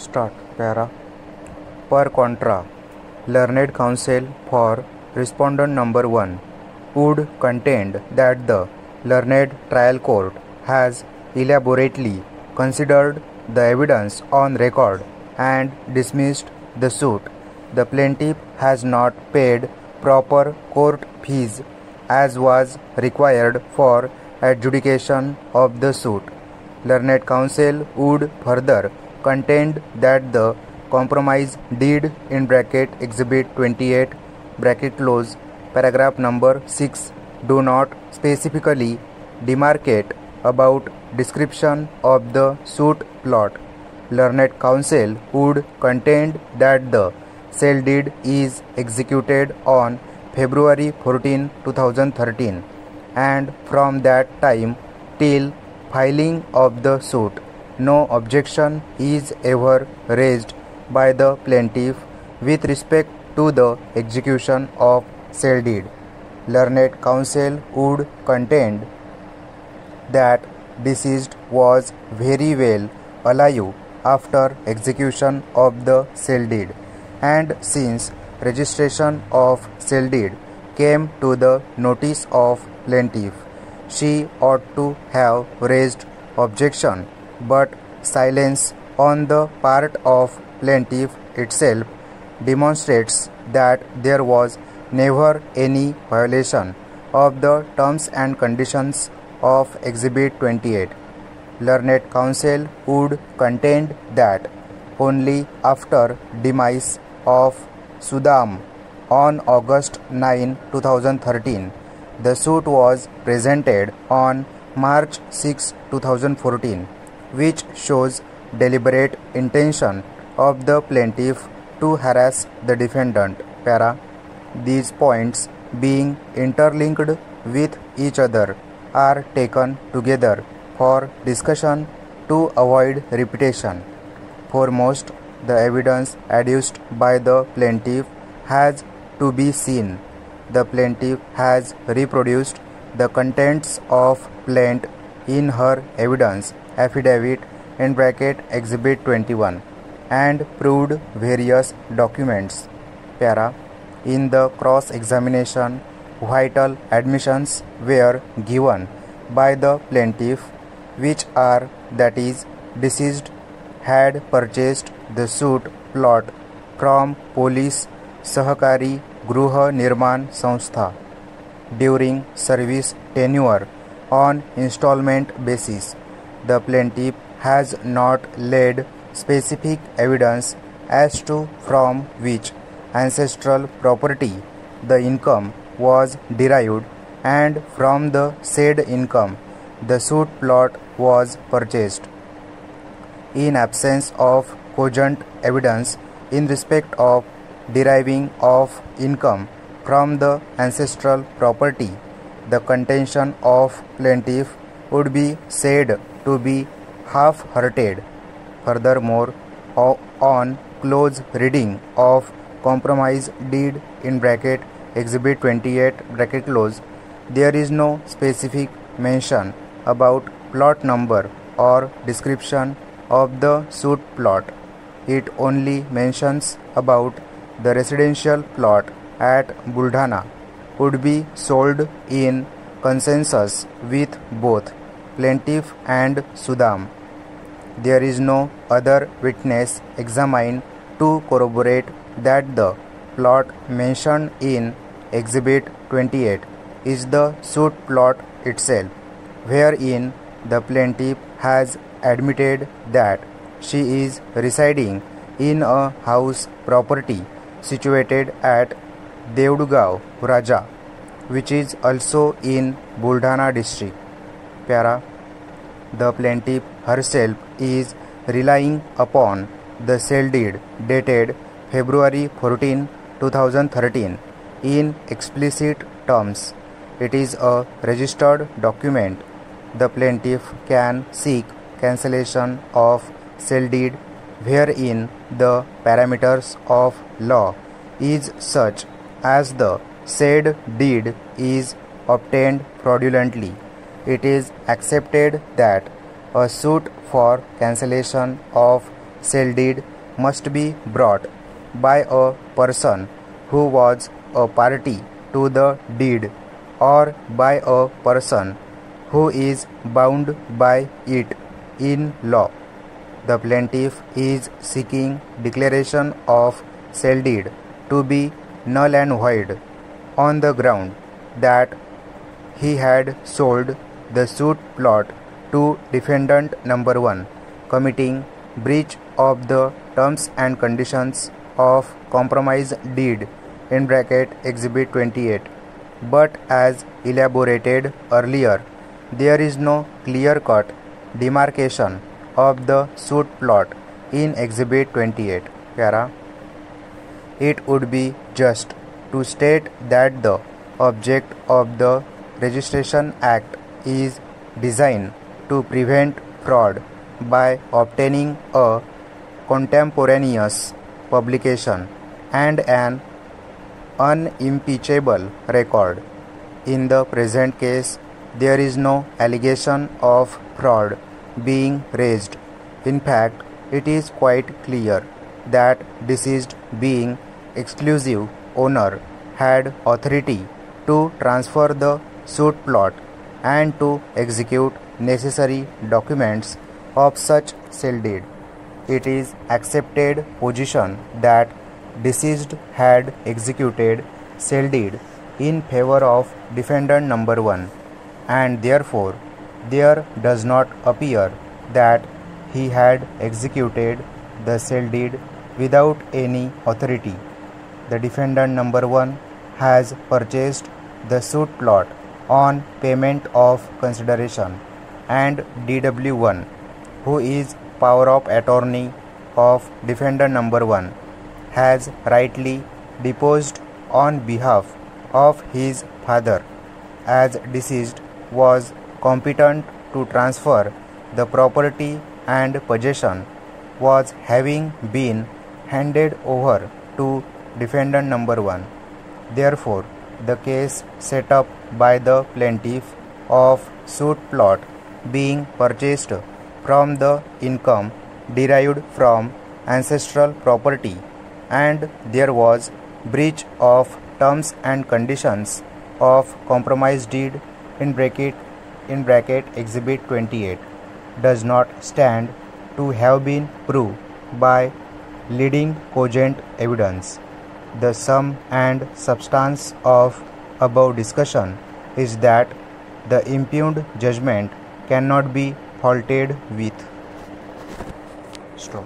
Start para. Per contra, learned counsel for respondent number 1 would contend that the learned trial court has elaborately considered the evidence on record and dismissed the suit. The plaintiff has not paid proper court fees as was required for adjudication of the suit. Learned counsel would further contend that the compromise deed in bracket exhibit 28 bracket close paragraph number 6 do not specifically demarcate about description of the suit plot. Learned counsel would contend that the sale deed is executed on February 14, 2013 and from that time till filing of the suit, no objection is ever raised by the plaintiff with respect to the execution of sale deed. Learned counsel would contend that deceased was very well alive after execution of the sale deed, and since registration of sale deed came to the notice of plaintiff, she ought to have raised objection, but silence on the part of plaintiff itself demonstrates that there was never any violation of the terms and conditions of Exhibit 28. Learned counsel would contend that only after demise of Sudam on August 9, 2013, the suit was presented on March 6, 2014, which shows deliberate intention of the plaintiff to harass the defendant. Para. These points, being interlinked with each other, are taken together for discussion to avoid repetition. Foremost, the evidence adduced by the plaintiff has to be seen. The plaintiff has reproduced the contents of plaint in her evidence affidavit in bracket Exhibit 21 and proved various documents. Para. In the cross-examination, vital admissions were given by the plaintiff, which are that is, deceased had purchased the suit plot from Police Sahakari Gruha Nirman Sanstha during service tenure on installment basis. The plaintiff has not laid specific evidence as to from which ancestral property the income was derived and from the said income the suit plot was purchased. In absence of cogent evidence in respect of deriving of income from the ancestral property, the contention of plaintiff would be said to be half-hearted. Furthermore, on close reading of compromise deed in bracket Exhibit 28 bracket close, there is no specific mention about plot number or description of the suit plot. It only mentions about the residential plot at Buldhana would be sold in consensus with both plaintiff and Sudam. There is no other witness examined to corroborate that the plot mentioned in Exhibit 28 is the suit plot itself, wherein the plaintiff has admitted that she is residing in a house property situated at Devdgaon, Raja, which is also in Buldhana district. Para. The plaintiff herself is relying upon the sale deed dated February 14, 2013 in explicit terms. It is a registered document. The plaintiff can seek cancellation of sale deed wherein the parameters of law is such as the said deed is obtained fraudulently. It is accepted that a suit for cancellation of sale deed must be brought by a person who was a party to the deed or by a person who is bound by it in law. The plaintiff is seeking declaration of sale deed to be null and void on the ground that he had sold the suit plot to defendant number 1, committing breach of the terms and conditions of compromise deed (Exhibit 28). But as elaborated earlier, there is no clear-cut demarcation of the suit plot in Exhibit 28. Para. It would be just to state that the object of the Registration Act is designed to prevent fraud by obtaining a contemporaneous publication and an unimpeachable record. In the present case, there is no allegation of fraud being raised. In fact, it is quite clear that deceased, being exclusive owner, had authority to transfer the suit plot and to execute necessary documents of such sale deed. It is accepted position that deceased had executed sale deed in favor of defendant number 1, and therefore there does not appear that he had executed the sale deed without any authority. The defendant number 1 has purchased the suit plot on payment of consideration, and DW1, who is power of attorney of defendant number 1, has rightly deposed on behalf of his father, as deceased was competent to transfer the property and possession was having been handed over to defendant number 1. Therefore, the case set up by the plaintiff of suit plot being purchased from the income derived from ancestral property, and there was breach of terms and conditions of compromise deed Exhibit 28, does not stand to have been proved by leading cogent evidence. The sum and substance of above discussion is that the impugned judgment cannot be faulted with. Stop.